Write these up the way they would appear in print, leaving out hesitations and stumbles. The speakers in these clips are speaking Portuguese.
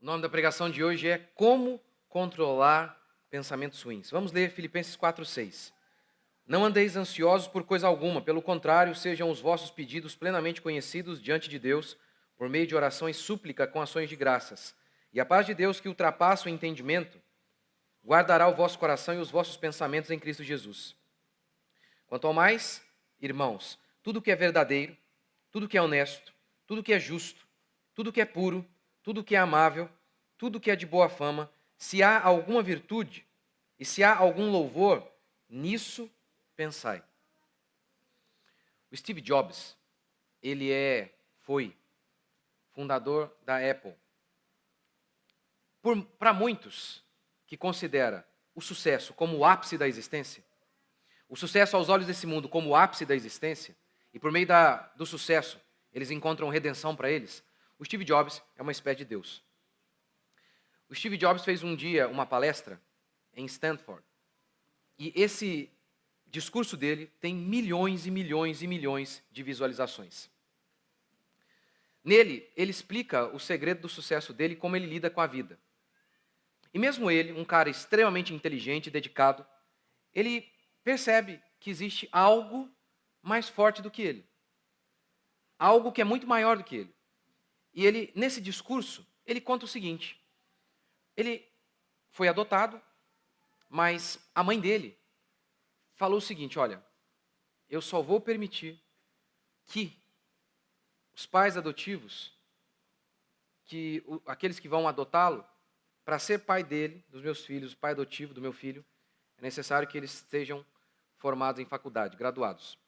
nome da pregação de hoje é Como Controlar Pensamentos Ruins. Vamos ler Filipenses 4:6. Não andeis ansiosos por coisa alguma, pelo contrário, sejam os vossos pedidos plenamente conhecidos diante de Deus, por meio de oração e súplica com ações de graças. E a paz de Deus, que ultrapassa o entendimento, guardará o vosso coração e os vossos pensamentos em Cristo Jesus. Quanto ao mais, irmãos, tudo que é verdadeiro, tudo que é honesto, tudo que é justo, tudo que é puro, tudo que é amável, tudo que é de boa fama, se há alguma virtude e se há algum louvor, nisso pensai. O Steve Jobs, ele foi fundador da Apple. Para muitos que considera o sucesso como o ápice da existência, o sucesso aos olhos desse mundo como o ápice da existência, e por meio do sucesso eles encontram redenção para eles, o Steve Jobs é uma espécie de Deus. O Steve Jobs fez um dia uma palestra em Stanford, e esse discurso dele tem milhões e milhões e milhões de visualizações. Nele, ele explica o segredo do sucesso dele e como ele lida com a vida. E mesmo ele, um cara extremamente inteligente e dedicado, ele percebe que existe algo mais forte do que ele. Algo que é muito maior do que ele. E ele, nesse discurso, ele conta o seguinte. Ele foi adotado, mas a mãe dele falou o seguinte, olha, eu só vou permitir que os pais adotivos, aqueles que vão adotá-lo, para ser pai dele, dos meus filhos, o pai adotivo do meu filho, é necessário que eles estejam formados em faculdade, graduados.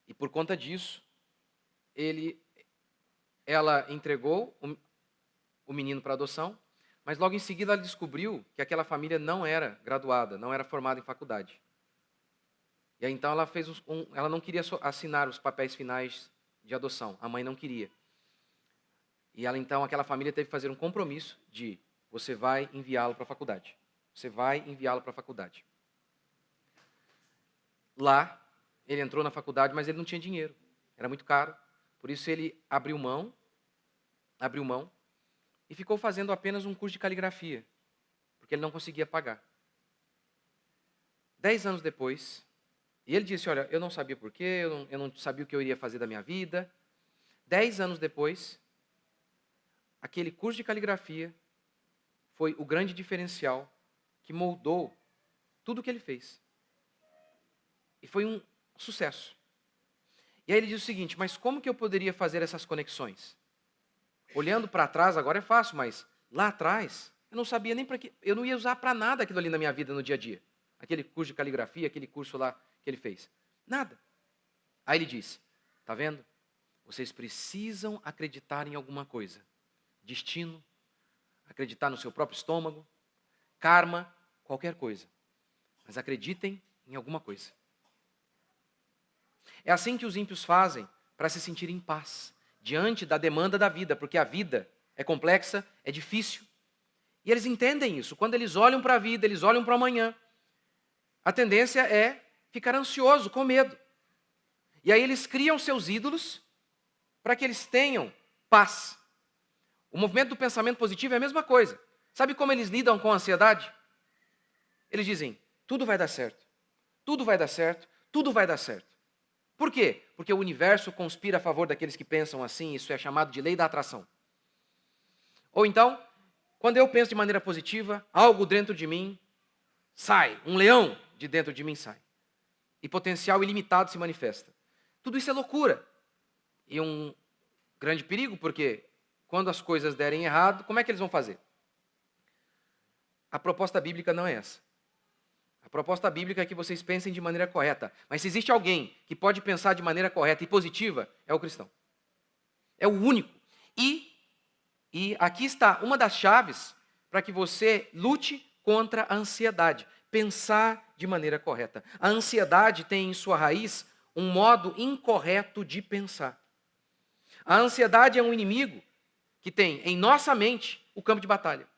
E por conta disso, ela entregou o menino para adoção, mas logo em seguida ela descobriu que aquela família não era graduada, não era formada em faculdade. E aí então ela não queria assinar os papéis finais de adoção, a mãe não queria. E então aquela família teve que fazer um compromisso de você vai enviá-lo para a faculdade. Você vai enviá-lo para a faculdade. Lá, ele entrou na faculdade, mas ele não tinha dinheiro. Era muito caro. Por isso ele abriu mão e ficou fazendo apenas um curso de caligrafia, porque ele não conseguia pagar. 10 anos depois, e ele disse, olha, eu não sabia porquê, eu não sabia o que eu iria fazer da minha vida. 10 anos depois, aquele curso de caligrafia foi o grande diferencial que moldou tudo o que ele fez. E foi um sucesso. E aí ele diz o seguinte, mas como que eu poderia fazer essas conexões? Olhando para trás agora é fácil, mas lá atrás eu não sabia nem para que, eu não ia usar para nada aquilo ali na minha vida no dia a dia. Aquele curso de caligrafia, aquele curso lá que ele fez. Nada. Aí ele diz, tá vendo? Vocês precisam acreditar em alguma coisa. Destino, acreditar no seu próprio estômago, karma, qualquer coisa. Mas acreditem em alguma coisa. É assim que os ímpios fazem para se sentirem em paz, diante da demanda da vida, porque a vida é complexa, é difícil. E eles entendem isso. Quando eles olham para a vida, eles olham para o amanhã, a tendência é ficar ansioso, com medo. E aí eles criam seus ídolos para que eles tenham paz. O movimento do pensamento positivo é a mesma coisa. Sabe como eles lidam com a ansiedade? Eles dizem, tudo vai dar certo, tudo vai dar certo, tudo vai dar certo. Por quê? Porque o universo conspira a favor daqueles que pensam assim, isso é chamado de lei da atração. Ou então, quando eu penso de maneira positiva, algo dentro de mim sai, um leão de dentro de mim sai. E potencial ilimitado se manifesta. Tudo isso é loucura. E um grande perigo, porque quando as coisas derem errado, como é que eles vão fazer? A proposta bíblica não é essa. A proposta bíblica é que vocês pensem de maneira correta. Mas se existe alguém que pode pensar de maneira correta e positiva, é o cristão. É o único. E aqui está uma das chaves para que você lute contra a ansiedade. Pensar de maneira correta. A ansiedade tem em sua raiz um modo incorreto de pensar. A ansiedade é um inimigo que tem em nossa mente o campo de batalha.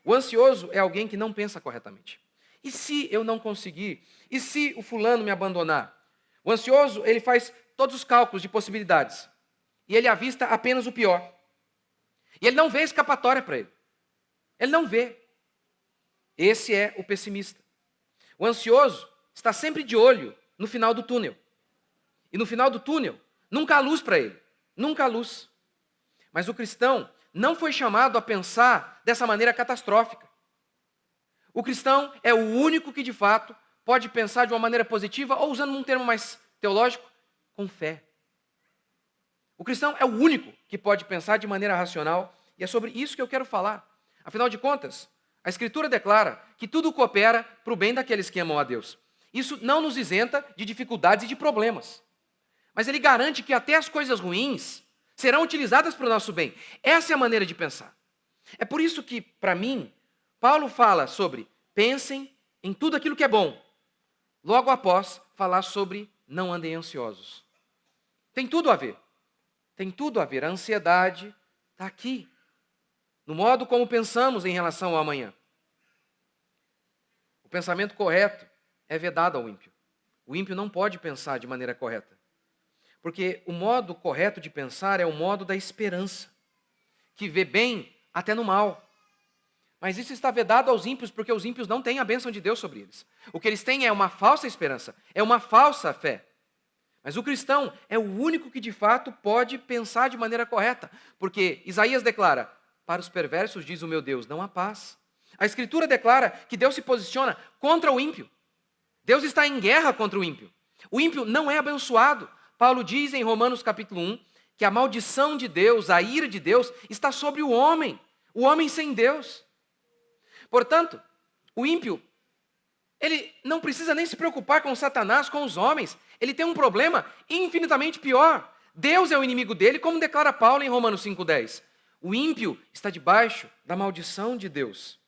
O ansioso é alguém que não pensa corretamente. E se eu não conseguir? E se o fulano me abandonar? O ansioso, ele faz todos os cálculos de possibilidades. E ele avista apenas o pior. E ele não vê escapatória para ele. Ele não vê. Esse é o pessimista. O ansioso está sempre de olho no final do túnel. E no final do túnel, nunca há luz para ele. Nunca há luz. Mas o cristão não foi chamado a pensar dessa maneira catastrófica. O cristão é o único que, de fato, pode pensar de uma maneira positiva, ou usando um termo mais teológico, com fé. O cristão é o único que pode pensar de maneira racional, e é sobre isso que eu quero falar. Afinal de contas, a Escritura declara que tudo coopera para o bem daqueles que amam a Deus. Isso não nos isenta de dificuldades e de problemas. Mas ele garante que até as coisas ruins serão utilizadas para o nosso bem. Essa é a maneira de pensar. É por isso que, para mim, Paulo fala sobre pensem em tudo aquilo que é bom. Logo após falar sobre não andem ansiosos. Tem tudo a ver. Tem tudo a ver. A ansiedade está aqui. No modo como pensamos em relação ao amanhã. O pensamento correto é vedado ao ímpio. O ímpio não pode pensar de maneira correta. Porque o modo correto de pensar é o modo da esperança, que vê bem até no mal. Mas isso está vedado aos ímpios, porque os ímpios não têm a bênção de Deus sobre eles. O que eles têm é uma falsa esperança, é uma falsa fé. Mas o cristão é o único que de fato pode pensar de maneira correta, porque Isaías declara, para os perversos, diz o meu Deus, não há paz. A Escritura declara que Deus se posiciona contra o ímpio. Deus está em guerra contra o ímpio. O ímpio não é abençoado. Paulo diz em Romanos capítulo 1 que a maldição de Deus, a ira de Deus, está sobre o homem sem Deus. Portanto, o ímpio, ele não precisa nem se preocupar com Satanás, com os homens. Ele tem um problema infinitamente pior. Deus é o inimigo dele, como declara Paulo em Romanos 5,10. O ímpio está debaixo da maldição de Deus.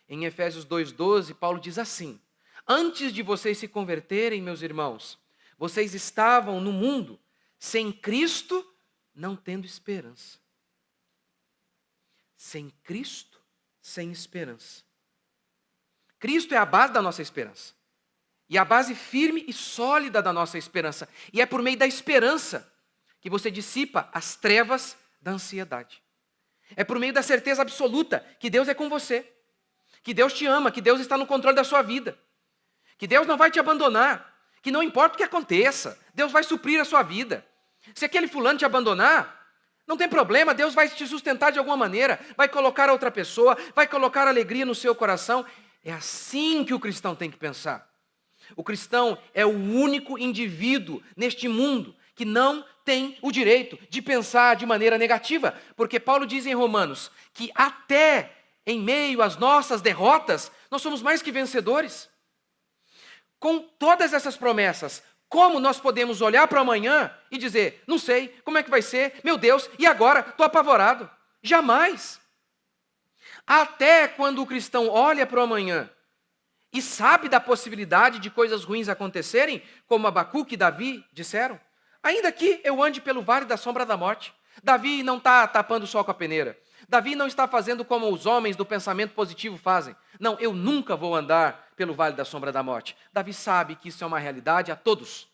Em Efésios 2,12, Paulo diz assim: antes de vocês se converterem, meus irmãos, vocês estavam no mundo sem Cristo, não tendo esperança. Sem Cristo, sem esperança. Cristo é a base da nossa esperança. E a base firme e sólida da nossa esperança. E é por meio da esperança que você dissipa as trevas da ansiedade. É por meio da certeza absoluta que Deus é com você. Que Deus te ama, que Deus está no controle da sua vida. Que Deus não vai te abandonar. Que não importa o que aconteça, Deus vai suprir a sua vida. Se aquele fulano te abandonar, não tem problema, Deus vai te sustentar de alguma maneira, vai colocar outra pessoa, vai colocar alegria no seu coração. É assim que o cristão tem que pensar. O cristão é o único indivíduo neste mundo que não tem o direito de pensar de maneira negativa, porque Paulo diz em Romanos que até em meio às nossas derrotas, nós somos mais que vencedores. Com todas essas promessas, como nós podemos olhar para amanhã e dizer, não sei, como é que vai ser, meu Deus, e agora? Estou apavorado. Jamais. Até quando o cristão olha para o amanhã e sabe da possibilidade de coisas ruins acontecerem, como Abacuque e Davi disseram, ainda que eu ande pelo vale da sombra da morte, Davi não está tapando o sol com a peneira. Davi não está fazendo como os homens do pensamento positivo fazem. Não, eu nunca vou andar pelo vale da sombra da morte. Davi sabe que isso é uma realidade a todos.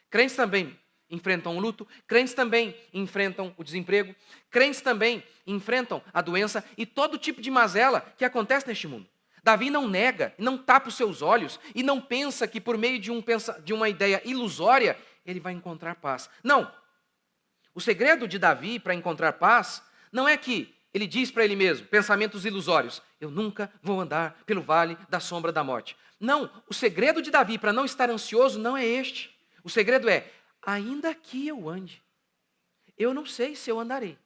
Crentes também enfrentam o luto, crentes também enfrentam o desemprego, crentes também enfrentam a doença e todo tipo de mazela que acontece neste mundo. Davi não nega, não tapa os seus olhos e não pensa que por meio de uma ideia ilusória ele vai encontrar paz. Não. O segredo de Davi para encontrar paz não é que ele diz para ele mesmo, pensamentos ilusórios, eu nunca vou andar pelo vale da sombra da morte. Não, o segredo de Davi para não estar ansioso não é este. O segredo é, ainda que eu ande, eu não sei se eu andarei,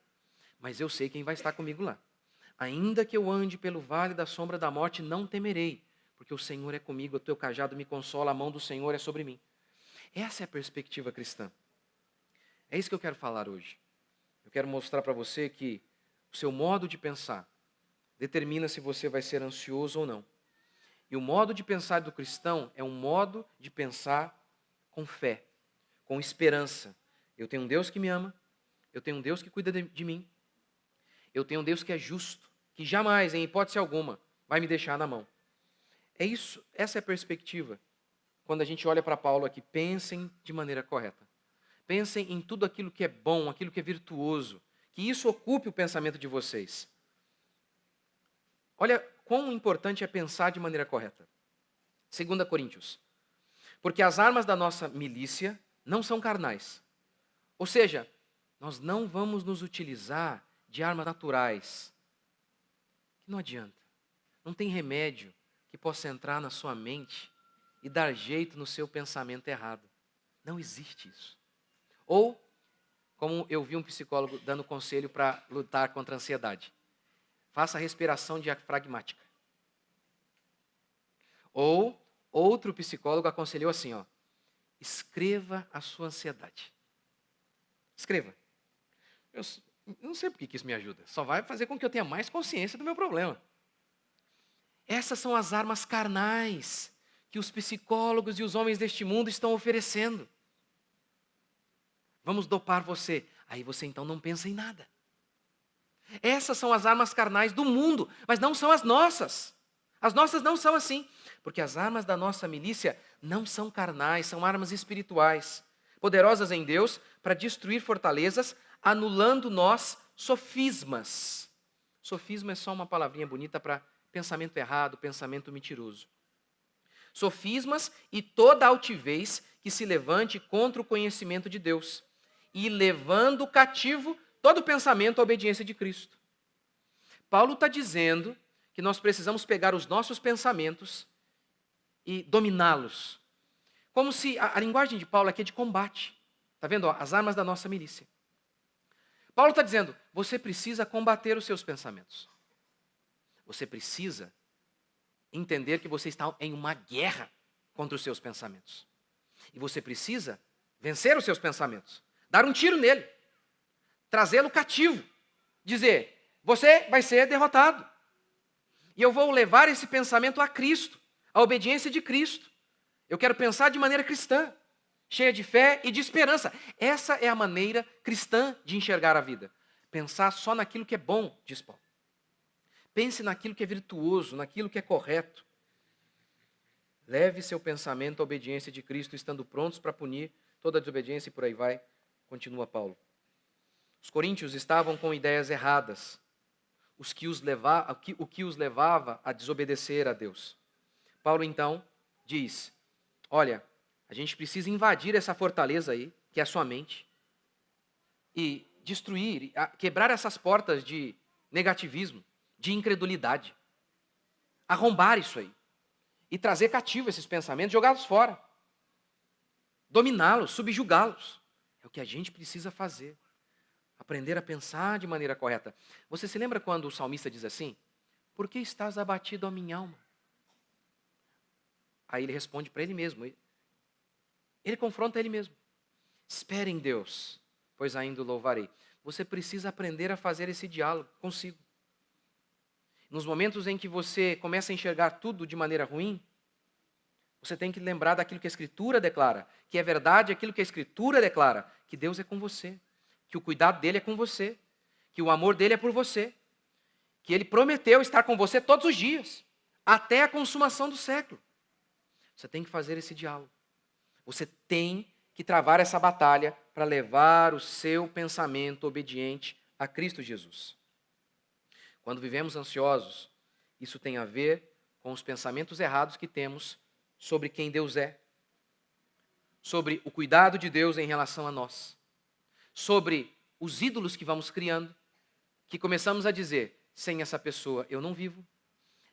mas eu sei quem vai estar comigo lá. Ainda que eu ande pelo vale da sombra da morte, não temerei, porque o Senhor é comigo, o teu cajado me consola, a mão do Senhor é sobre mim. Essa é a perspectiva cristã. É isso que eu quero falar hoje. Eu quero mostrar para você que o seu modo de pensar determina se você vai ser ansioso ou não. E o modo de pensar do cristão é um modo de pensar com fé, com esperança. Eu tenho um Deus que me ama, eu tenho um Deus que cuida de mim, eu tenho um Deus que é justo, que jamais, em hipótese alguma, vai me deixar na mão. É isso, essa é a perspectiva. Quando a gente olha para Paulo aqui, pensem de maneira correta. Pensem em tudo aquilo que é bom, aquilo que é virtuoso, que isso ocupe o pensamento de vocês. Olha quão importante é pensar de maneira correta. 2 Coríntios. Porque as armas da nossa milícia não são carnais. Ou seja, nós não vamos nos utilizar de armas naturais. Não adianta. Não tem remédio que possa entrar na sua mente e dar jeito no seu pensamento errado. Não existe isso. Ou, como eu vi um psicólogo dando conselho para lutar contra a ansiedade. Faça respiração diafragmática. Ou, outro psicólogo aconselhou assim, ó, escreva a sua ansiedade. Escreva. Eu não sei por que isso me ajuda. Só vai fazer com que eu tenha mais consciência do meu problema. Essas são as armas carnais que os psicólogos e os homens deste mundo estão oferecendo. Vamos dopar você. Aí você então não pensa em nada. Essas são as armas carnais do mundo, mas não são as nossas. As nossas não são assim, porque as armas da nossa milícia não são carnais, são armas espirituais, poderosas em Deus para destruir fortalezas, anulando nós sofismas. Sofisma é só uma palavrinha bonita para pensamento errado, pensamento mentiroso. Sofismas e toda altivez que se levante contra o conhecimento de Deus, e levando cativo todo pensamento à obediência de Cristo. Paulo está dizendo que nós precisamos pegar os nossos pensamentos e dominá-los. Como se a linguagem de Paulo aqui é de combate. Está vendo? Ó, as armas da nossa milícia. Paulo está dizendo, você precisa combater os seus pensamentos. Você precisa entender que você está em uma guerra contra os seus pensamentos. E você precisa vencer os seus pensamentos. Dar um tiro nele. Trazê-lo cativo. Dizer, você vai ser derrotado. E eu vou levar esse pensamento a Cristo, a obediência de Cristo. Eu quero pensar de maneira cristã, cheia de fé e de esperança. Essa é a maneira cristã de enxergar a vida. Pensar só naquilo que é bom, diz Paulo. Pense naquilo que é virtuoso, naquilo que é correto. Leve seu pensamento à obediência de Cristo, estando prontos para punir toda a desobediência e por aí vai, continua Paulo. Os coríntios estavam com ideias erradas, o que os levava a desobedecer a Deus. Paulo então diz, olha, a gente precisa invadir essa fortaleza aí, que é a sua mente, e destruir, quebrar essas portas de negativismo, de incredulidade. Arrombar isso aí. E trazer cativo esses pensamentos, jogá-los fora. Dominá-los, subjugá-los. É o que a gente precisa fazer. Aprender a pensar de maneira correta. Você se lembra quando o salmista diz assim? Por que estás abatido, ó minha alma? Aí ele responde para ele mesmo. Ele confronta ele mesmo. Espere em Deus, pois ainda o louvarei. Você precisa aprender a fazer esse diálogo consigo. Nos momentos em que você começa a enxergar tudo de maneira ruim, você tem que lembrar daquilo que a Escritura declara, que é verdade aquilo que a Escritura declara, que Deus é com você, que o cuidado dele é com você, que o amor dele é por você, que ele prometeu estar com você todos os dias, até a consumação do século. Você tem que fazer esse diálogo. Você tem que travar essa batalha para levar o seu pensamento obediente a Cristo Jesus. Quando vivemos ansiosos, isso tem a ver com os pensamentos errados que temos sobre quem Deus é, sobre o cuidado de Deus em relação a nós, sobre os ídolos que vamos criando, que começamos a dizer, sem essa pessoa eu não vivo,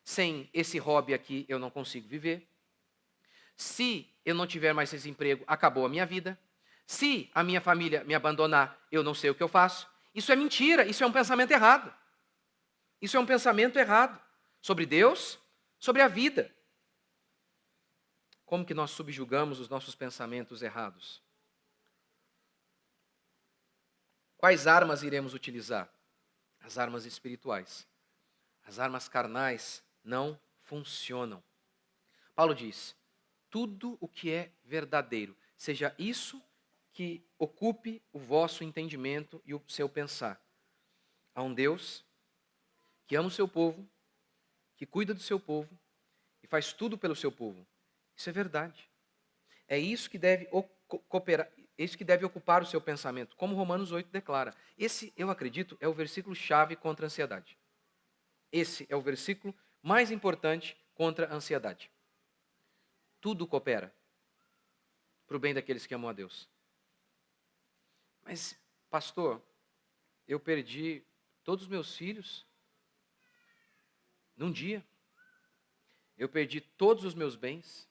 sem esse hobby aqui eu não consigo viver, se eu não tiver mais esse emprego, acabou a minha vida, se a minha família me abandonar, eu não sei o que eu faço. Isso é mentira, isso é um pensamento errado. Isso é um pensamento errado sobre Deus, sobre a vida. Como que nós subjugamos os nossos pensamentos errados? Quais armas iremos utilizar? As armas espirituais. As armas carnais não funcionam. Paulo diz, tudo o que é verdadeiro, seja isso que ocupe o vosso entendimento e o seu pensar. Há um Deus que ama o seu povo, que cuida do seu povo e faz tudo pelo seu povo. Isso é verdade. É isso que deve isso que deve ocupar o seu pensamento, como Romanos 8 declara. Esse, eu acredito, é o versículo-chave contra a ansiedade. Esse é o versículo mais importante contra a ansiedade. Tudo coopera para o bem daqueles que amam a Deus. Mas, pastor, eu perdi todos os meus filhos num dia. Eu perdi todos os meus bens.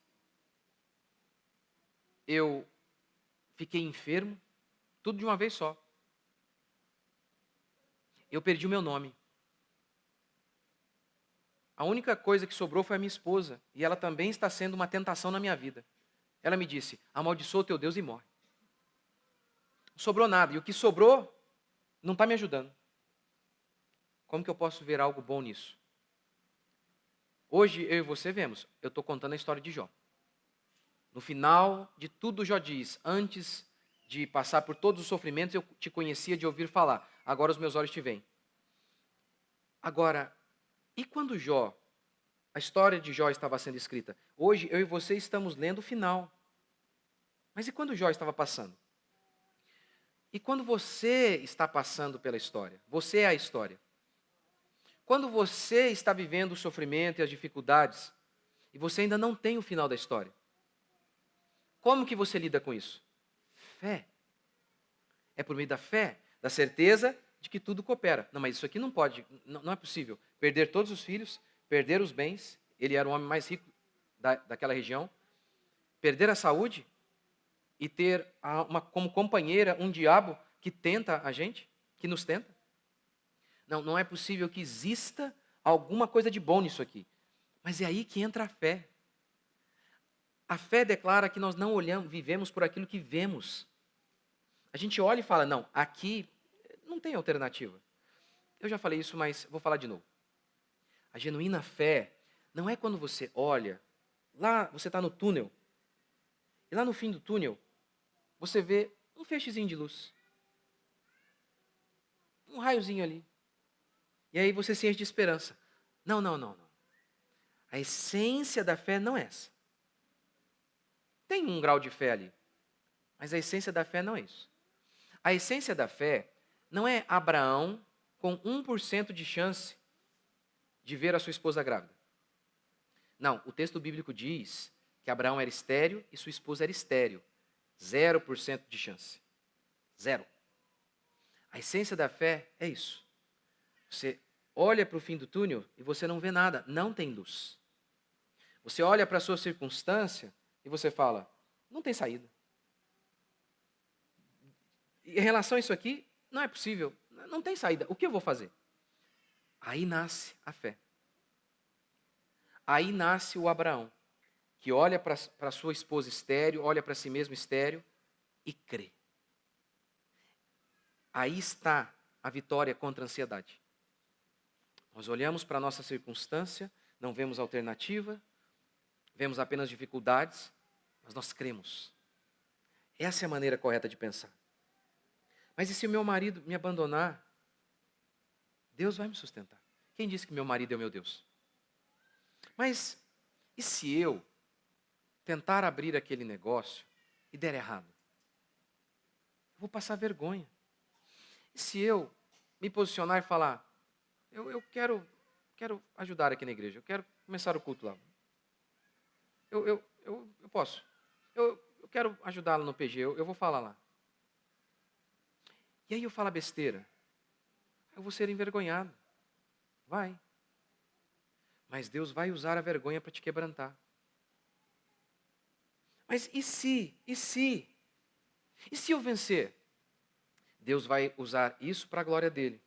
Eu fiquei enfermo, tudo de uma vez só. Eu perdi o meu nome. A única coisa que sobrou foi a minha esposa, e ela também está sendo uma tentação na minha vida. Ela me disse: amaldiçoa o teu Deus e morre. Não sobrou nada, e o que sobrou não está me ajudando. Como que eu posso ver algo bom nisso? Hoje eu e você vemos, eu estou contando a história de Jó. No final de tudo, Jó diz: antes de passar por todos os sofrimentos, eu te conhecia de ouvir falar, agora os meus olhos te veem. Agora, e quando Jó, a história de Jó estava sendo escrita? Hoje eu e você estamos lendo o final. Mas e quando Jó estava passando? E quando você está passando pela história? Você é a história. Quando você está vivendo o sofrimento e as dificuldades, e você ainda não tem o final da história, como que você lida com isso? Fé. É por meio da fé, da certeza de que tudo coopera. Não, mas isso aqui não pode, não é possível. Perder todos os filhos, perder os bens, ele era o homem mais rico daquela região, perder a saúde e ter como companheira um diabo que tenta a gente, que nos tenta. Não é possível que exista alguma coisa de bom nisso aqui. Mas é aí que entra a fé. A fé declara que nós não vivemos por aquilo que vemos. A gente olha e fala: não, aqui não tem alternativa. Eu já falei isso, mas vou falar de novo. A genuína fé não é quando você olha, lá você está no túnel, e lá no fim do túnel, você vê um feixezinho de luz. Um raiozinho ali. E aí você se enche de esperança. Não. A essência da fé não é essa. Tem um grau de fé ali. Mas a essência da fé não é isso. A essência da fé não é Abraão com 1% de chance de ver a sua esposa grávida. Não, o texto bíblico diz que Abraão era estéril e sua esposa era estéril. 0% de chance. 0. A essência da fé é isso. Você olha para o fim do túnel e você não vê nada, não tem luz. Você olha para a sua circunstância e você fala: não tem saída. Em relação a isso aqui, não é possível, não tem saída. O que eu vou fazer? Aí nasce a fé. Aí nasce o Abraão, que olha para sua esposa estéril, olha para si mesmo estéril e crê. Aí está a vitória contra a ansiedade. Nós olhamos para a nossa circunstância, não vemos alternativa, vemos apenas dificuldades, mas nós cremos. Essa é a maneira correta de pensar. Mas e se o meu marido me abandonar? Deus vai me sustentar. Quem disse que meu marido é o meu Deus? Mas e se eu tentar abrir aquele negócio e der errado? Eu vou passar vergonha. E se eu me posicionar e falar: eu quero ajudar aqui na igreja, eu quero começar o culto lá. Eu posso. Eu quero ajudar lá no PG, eu vou falar lá. E aí eu falo besteira. Eu vou ser envergonhado. Vai. Mas Deus vai usar a vergonha para te quebrantar. Mas e se? E se? E se eu vencer? Deus vai usar isso para a glória dele.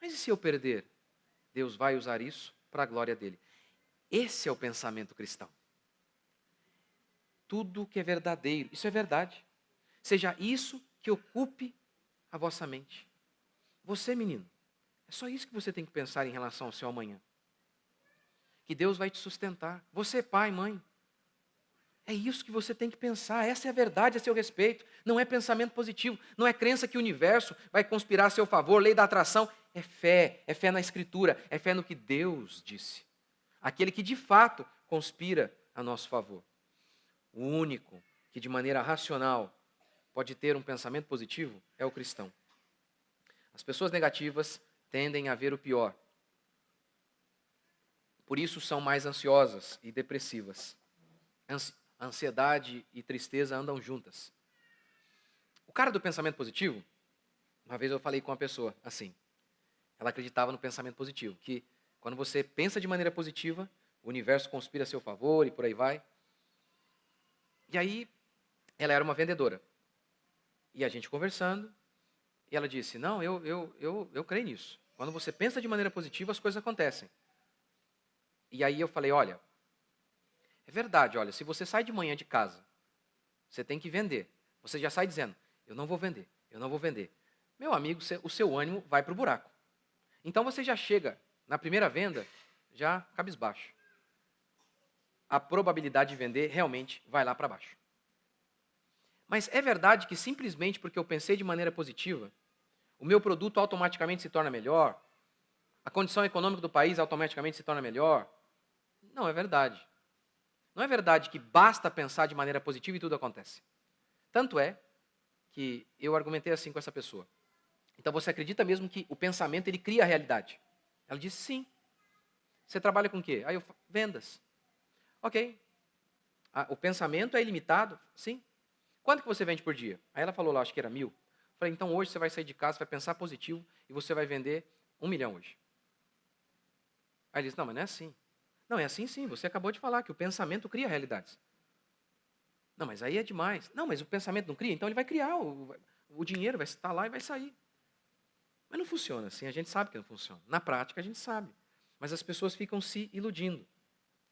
Mas e se eu perder? Deus vai usar isso para a glória dele. Esse é o pensamento cristão. Tudo que é verdadeiro, isso é verdade. Seja isso que ocupe a vossa mente. Você, menino, é só isso que você tem que pensar em relação ao seu amanhã. Que Deus vai te sustentar. Você, pai, mãe, é isso que você tem que pensar. Essa é a verdade a seu respeito. Não é pensamento positivo. Não é crença que o universo vai conspirar a seu favor, lei da atração. É fé na Escritura, é fé no que Deus disse. Aquele que de fato conspira a nosso favor. O único que de maneira racional pode ter um pensamento positivo é o cristão. As pessoas negativas tendem a ver o pior. Por isso são mais ansiosas e depressivas. Ansiedade e tristeza andam juntas. O cara do pensamento positivo, uma vez eu falei com uma pessoa assim, ela acreditava no pensamento positivo, que quando você pensa de maneira positiva, o universo conspira a seu favor e por aí vai. E aí, ela era uma vendedora. E a gente conversando, e ela disse, não, eu creio nisso. Quando você pensa de maneira positiva, as coisas acontecem. E aí eu falei, olha, é verdade, olha, se você sai de manhã de casa, você tem que vender. Você já sai dizendo, eu não vou vender, eu não vou vender. Meu amigo, o seu ânimo vai para o buraco. Então você já chega na primeira venda, já cabisbaixo. A probabilidade de vender realmente vai lá para baixo. Mas é verdade que simplesmente porque eu pensei de maneira positiva, o meu produto automaticamente se torna melhor, a condição econômica do país automaticamente se torna melhor? Não é verdade. Não é verdade que basta pensar de maneira positiva e tudo acontece. Tanto é que eu argumentei assim com essa pessoa. Então você acredita mesmo que o pensamento ele cria a realidade? Ela disse sim. Você trabalha com o quê? Aí eu falo, vendas. Ok. O pensamento é ilimitado? Sim. Quanto que você vende por dia? Aí ela falou lá, acho que era 1.000. Eu falei, então hoje você vai sair de casa, vai pensar positivo e você vai vender 1 milhão hoje. Aí ele disse, não, mas não é assim. Não, é assim sim, você acabou de falar que o pensamento cria realidades. Não, mas aí é demais. Não, mas o pensamento não cria, então ele vai criar, o dinheiro vai estar lá e vai sair. Mas não funciona assim, a gente sabe que não funciona. Na prática a gente sabe. Mas as pessoas ficam se iludindo.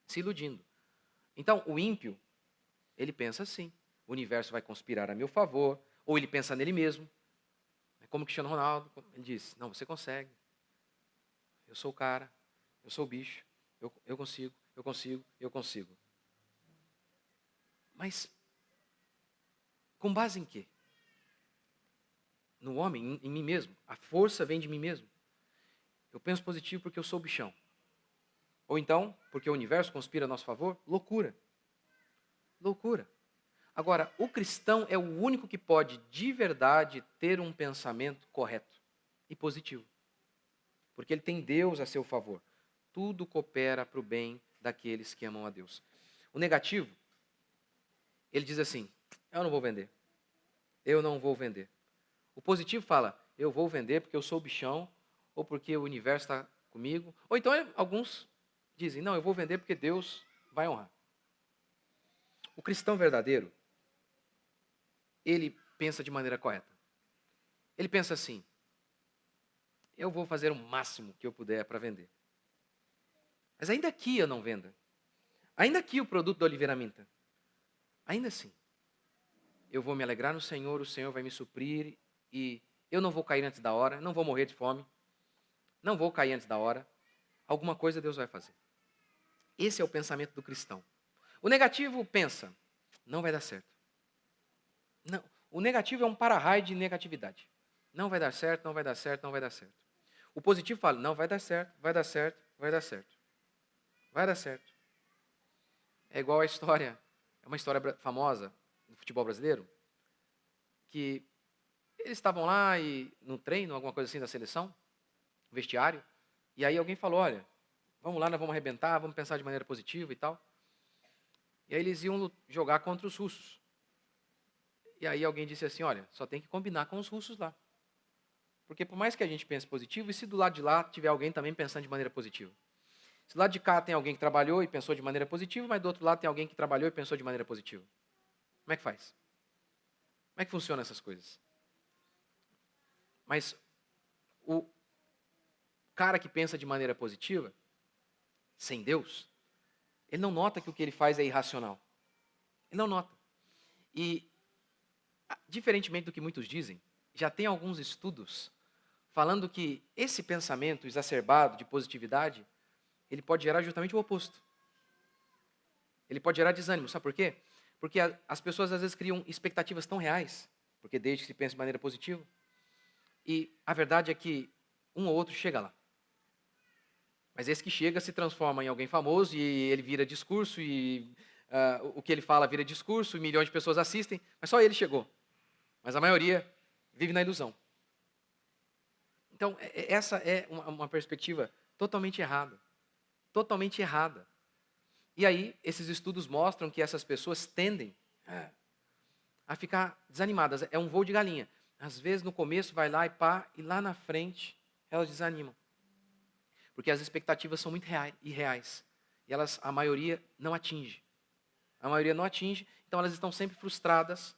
Se iludindo. Então, o ímpio, ele pensa assim. O universo vai conspirar a meu favor. Ou ele pensa nele mesmo. Como Cristiano Ronaldo, ele diz, não, você consegue. Eu sou o cara, eu sou o bicho. Eu consigo, eu consigo, eu consigo. Mas, com base em quê? No homem, em mim mesmo. A força vem de mim mesmo. Eu penso positivo porque eu sou o bichão. Ou então, porque o universo conspira a nosso favor? Loucura. Loucura. Agora, o cristão é o único que pode, de verdade, ter um pensamento correto e positivo. Porque ele tem Deus a seu favor. Tudo coopera para o bem daqueles que amam a Deus. O negativo, ele diz assim, eu não vou vender. Eu não vou vender. O positivo fala, eu vou vender porque eu sou o bichão, ou porque o universo está comigo. Ou então alguns dizem, não, eu vou vender porque Deus vai honrar. O cristão verdadeiro, ele pensa de maneira correta. Ele pensa assim, eu vou fazer o máximo que eu puder para vender. Mas ainda que eu não venda, ainda que o produto da oliveira minta, ainda assim, eu vou me alegrar no Senhor, o Senhor vai me suprir e eu não vou cair antes da hora, não vou morrer de fome, não vou cair antes da hora, alguma coisa Deus vai fazer. Esse é o pensamento do cristão. O negativo pensa, não vai dar certo. Não, o negativo é um para-raio de negatividade. Não vai dar certo, não vai dar certo, não vai dar certo. O positivo fala, não, vai dar certo, vai dar certo, vai dar certo. Vai dar certo. É igual a história, é uma história famosa no futebol brasileiro, que eles estavam lá e no treino, alguma coisa assim da seleção, vestiário, e aí alguém falou, olha, vamos lá, nós vamos arrebentar, vamos pensar de maneira positiva e tal. E aí eles iam jogar contra os russos. E aí alguém disse assim, olha, só tem que combinar com os russos lá. Porque por mais que a gente pense positivo, e se do lado de lá tiver alguém também pensando de maneira positiva? Se do lado de cá tem alguém que trabalhou e pensou de maneira positiva, mas do outro lado tem alguém que trabalhou e pensou de maneira positiva. Como é que faz? Como é que funcionam essas coisas? Mas o cara que pensa de maneira positiva, sem Deus, ele não nota que o que ele faz é irracional. Ele não nota. E, diferentemente do que muitos dizem, já tem alguns estudos falando que esse pensamento exacerbado de positividade, ele pode gerar justamente o oposto. Ele pode gerar desânimo. Sabe por quê? Porque as pessoas às vezes criam expectativas tão reais, porque desde que se pensa de maneira positiva, e a verdade é que um ou outro chega lá. Mas esse que chega se transforma em alguém famoso e ele vira discurso e o que ele fala vira discurso e milhões de pessoas assistem, mas só ele chegou. Mas a maioria vive na ilusão. Então, essa é uma perspectiva totalmente errada. Totalmente errada. E aí, esses estudos mostram que essas pessoas tendem a ficar desanimadas. É um voo de galinha. Às vezes, no começo, vai lá e pá, e lá na frente, elas desanimam. Porque as expectativas são muito irreais. E a maioria não atinge. A maioria não atinge, então elas estão sempre frustradas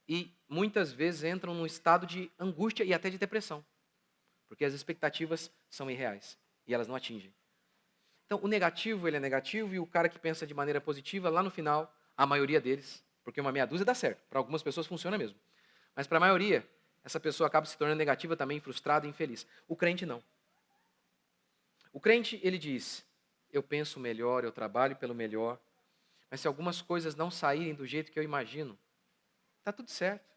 e muitas vezes entram num estado de angústia e até de depressão. Porque as expectativas são irreais e elas não atingem. Então, o negativo, ele é negativo, e o cara que pensa de maneira positiva, lá no final, a maioria deles, porque uma meia dúzia dá certo, para algumas pessoas funciona mesmo. Mas para a maioria, essa pessoa acaba se tornando negativa também, frustrada e infeliz. O crente não. O crente, ele diz, eu penso melhor, eu trabalho pelo melhor, mas se algumas coisas não saírem do jeito que eu imagino, está tudo certo.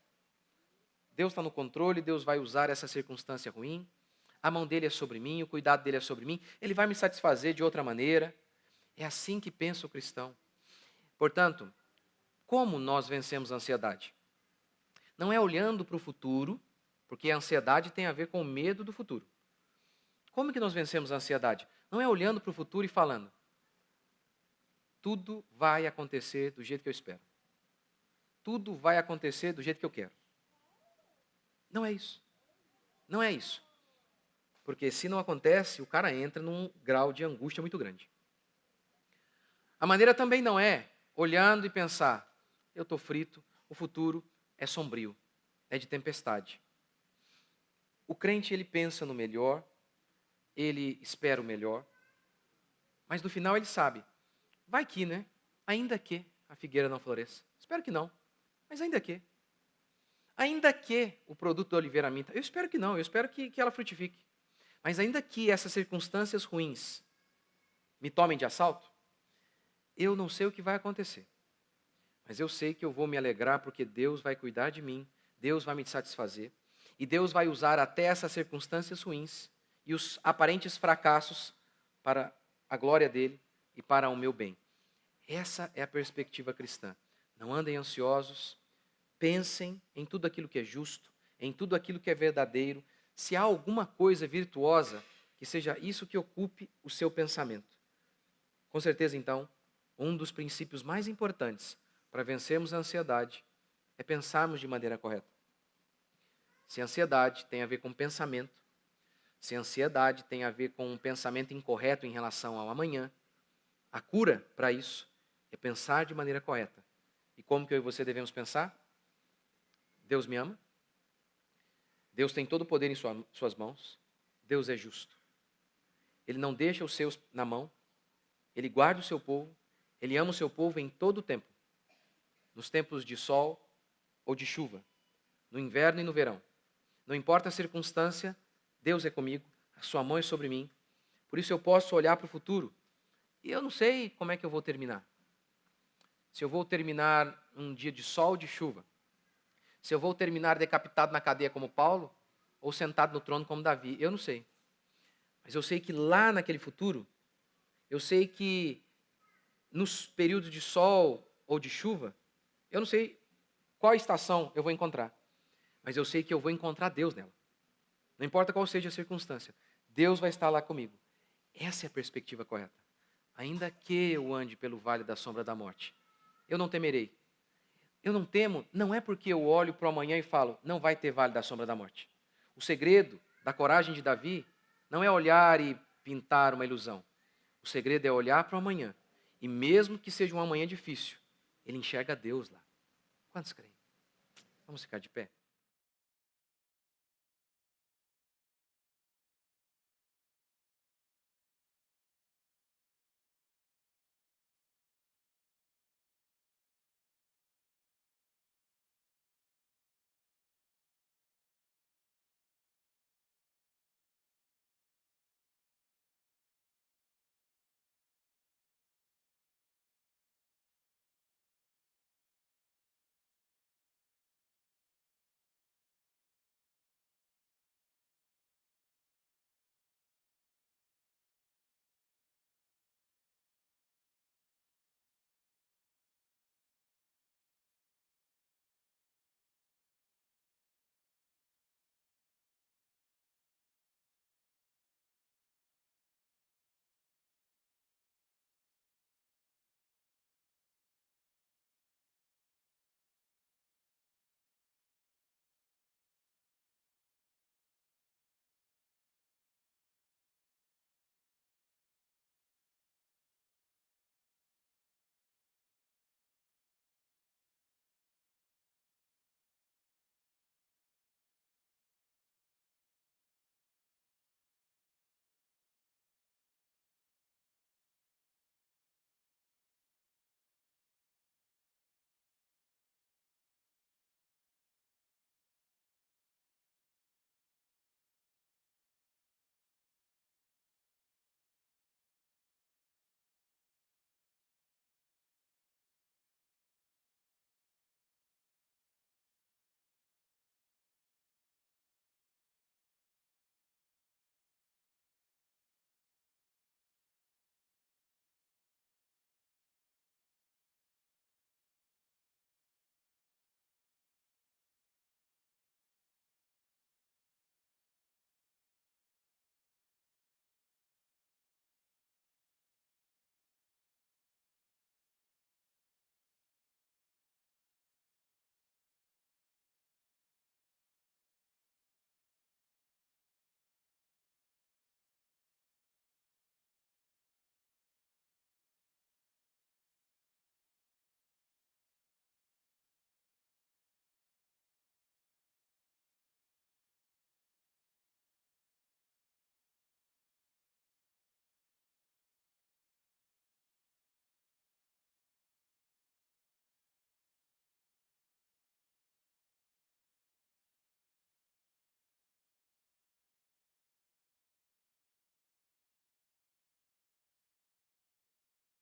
Deus está no controle, Deus vai usar essa circunstância ruim, a mão dele é sobre mim, o cuidado dele é sobre mim, ele vai me satisfazer de outra maneira. É assim que pensa o cristão. Portanto, como nós vencemos a ansiedade? Não é olhando para o futuro, porque a ansiedade tem a ver com o medo do futuro. Como que nós vencemos a ansiedade? Não é olhando para o futuro e falando, tudo vai acontecer do jeito que eu espero. Tudo vai acontecer do jeito que eu quero. Não é isso. Não é isso. Porque se não acontece, o cara entra num grau de angústia muito grande. A maneira também não é olhando e pensar, eu estou frito, o futuro é sombrio, é de tempestade. O crente, ele pensa no melhor, ele espera o melhor, mas no final ele sabe, vai que, né? Ainda que a figueira não floresça. Espero que não, mas ainda que. Ainda que o produto da oliveira minta, eu espero que não, eu espero que ela frutifique. Mas ainda que essas circunstâncias ruins me tomem de assalto, eu não sei o que vai acontecer. Mas eu sei que eu vou me alegrar porque Deus vai cuidar de mim, Deus vai me satisfazer, e Deus vai usar até essas circunstâncias ruins e os aparentes fracassos para a glória dele e para o meu bem. Essa é a perspectiva cristã. Não andem ansiosos, pensem em tudo aquilo que é justo, em tudo aquilo que é verdadeiro. Se há alguma coisa virtuosa, que seja isso que ocupe o seu pensamento. Com certeza, então, um dos princípios mais importantes para vencermos a ansiedade é pensarmos de maneira correta. Se a ansiedade tem a ver com pensamento, se a ansiedade tem a ver com um pensamento incorreto em relação ao amanhã, a cura para isso é pensar de maneira correta. E como que eu e você devemos pensar? Deus me ama. Deus tem todo o poder em suas mãos. Deus é justo. Ele não deixa os seus na mão. Ele guarda o seu povo. Ele ama o seu povo em todo o tempo. Nos tempos de sol ou de chuva. No inverno e no verão. Não importa a circunstância, Deus é comigo. A sua mão é sobre mim. Por isso eu posso olhar para o futuro. E eu não sei como é que eu vou terminar. Se eu vou terminar um dia de sol ou de chuva. Se eu vou terminar decapitado na cadeia como Paulo, ou sentado no trono como Davi, eu não sei. Mas eu sei que lá naquele futuro, eu sei que nos períodos de sol ou de chuva, eu não sei qual estação eu vou encontrar. Mas eu sei que eu vou encontrar Deus nela. Não importa qual seja a circunstância, Deus vai estar lá comigo. Essa é a perspectiva correta. Ainda que eu ande pelo vale da sombra da morte, eu não temerei. Eu não temo, não é porque eu olho para o amanhã e falo, não vai ter vale da sombra da morte. O segredo da coragem de Davi não é olhar e pintar uma ilusão. O segredo é olhar para o amanhã. E mesmo que seja um amanhã difícil, ele enxerga Deus lá. Quantos creem? Vamos ficar de pé?